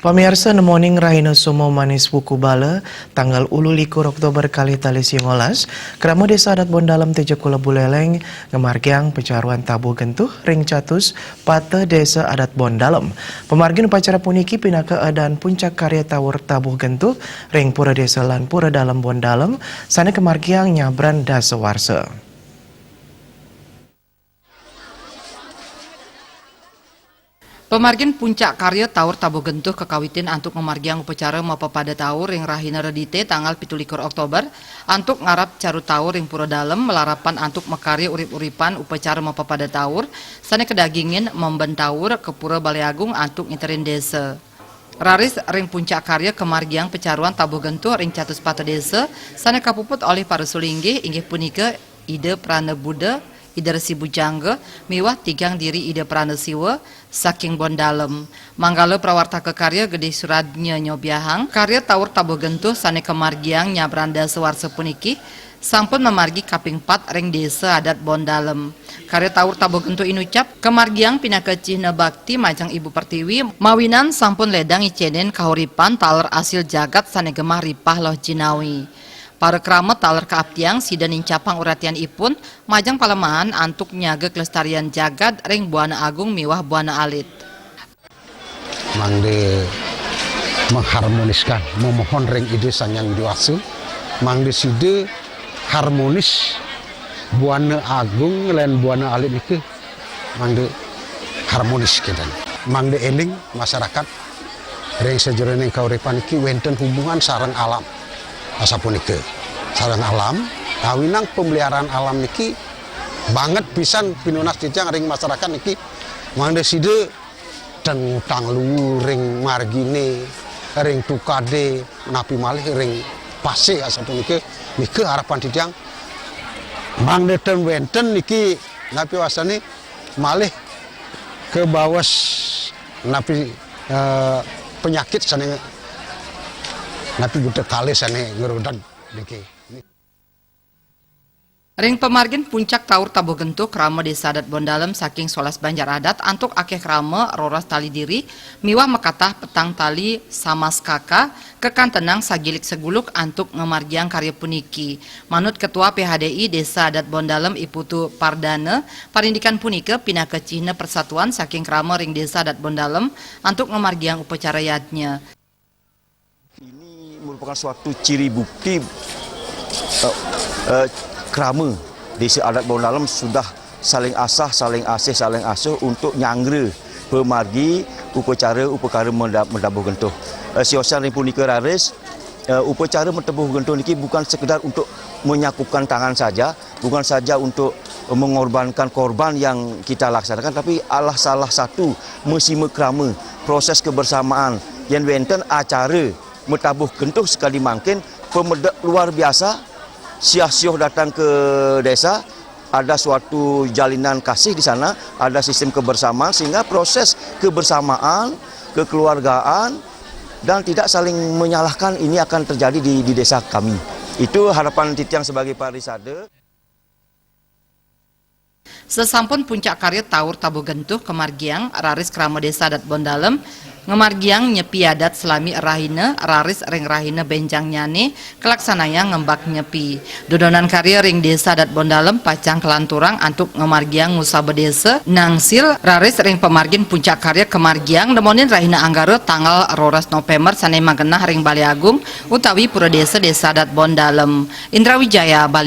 Pamirsa nemoning Rahina Sumo Manis Wuku Bala tanggal 21 Oktober kali tali 19 Kramo Desa Adat Bondalam Teja Kula Buleleng ngemargiang pecaruan tabu gentuh ring catus pate Desa Adat Bondalam. Pemargin upacara puniki pinaka dan puncak karya tawur tabu gentuh ring pura desa lan pura dalam Bondalam sana kemargiang nyabran dasa warsa. Pemargin puncak karya tawur tabu gentuh kekawitin antuk memargiang upacara mapa pada tawur yang rahina redite tanggal 17 Oktober antuk ngarap caru tawur yang pura dalem melarapan antuk mekarya urip-uripan upacara mapa pada tawur sana kedagingin memben tawur ke pura Balai Agung antuk ngiterin desa. Raris ring puncak karya kemargiang pecaruan tabu gentuh ring catus pata desa sana kapuput oleh para sulinggi inggih punika ide prana Buddha Ida Resi Bujangga, miwah tigang diri Ida Prana Siwa, saking Bondalem. Manggala prawarta kekarya gede suradnya nyobiahang, karya tawur tabu gentuh sane kemargiang nyabranda sewarsa puniki, sampun memargi kaping 4 ring desa adat Bondalem. Karya tawur tabu gentuh inucap, kemargiang pinaka cihna bakti majang Ibu Pertiwi, mawinan sampun ledang icenen kahuripan taler asil jagat sane gemah ripah loh jinawi. Para keramat taler keaptiang sida nincapang uratian ipun majang palemahan antuk nyaga kelestarian jagad ring Buana Agung miwah Buana Alit. Mangde mengharmoniskan memohon ring ide sang yang diwasu mangde sida harmonis Buana Agung lan Buana Alit iki mangde harmonis kedan mangde eling masyarakat ring sejeroning kauripan iki wonten hubungan sareng alam asapunika sareng alam kawinang pemeliharaan alam niki banget pisan pinunas dijang ring masyarakat niki mangde sida tentang luhur ring margine ring tukade napi malih ring pase asapunika niki harapan dijang mangde ten wenten niki napi wasane malih ke bawas napi penyakit sana napi budak kali sana ngerudan niki. Ring pemargin puncak tawur tabu gentuh krama desa adat Bondalem saking solas Banjar adat antuk akeh krama roras tali diri miwah mekatah petang tali samas kaka kekan tenang sagilik seguluk antuk ngemargiang karya puniki. Manut Ketua PHDI Desa Adat Bondalem Iputu Pardana parindikan punika pinaka cihna persatuan saking krama ring desa adat Bondalem antuk ngemargiang upacara yatnya. Merupakan suatu ciri bukti krama desa adat Bondalem sudah saling asah, saling asih, saling asuh untuk nyangra pemargi upacara mendabuh gentuh. Siosan ring punika raris upacara mendabuh gentuh niki bukan sekedar untuk menyakukan tangan saja, bukan saja untuk mengorbankan korban yang kita laksanakan, tapi adalah salah satu mesima krama proses kebersamaan yang wenten acara metabuh gentuh sekali mungkin pemedak luar biasa sioh datang ke desa ada suatu jalinan kasih di sana ada sistem kebersamaan sehingga proses kebersamaan kekeluargaan dan tidak saling menyalahkan ini akan terjadi di desa kami itu harapan titiang sebagai parisade. Sesampun puncak karya tawur tabu gentuh kemargiang raris krama desa adat Bondalem ngemargiang nyepi adat selami rahina raris ring rahina benjang nyane kelaksanaya ngembak nyepi dodonan karya ring desa adat Bondalem pacang kelanturang antuk ngemargiang ngusabe desa nangsil raris ring pemargin puncak karya kemargiang demonin rahina anggara tanggal 12 November sane magenah ring Balai Agung utawi pura desa adat Bondalem. Indra Wijaya, Bali.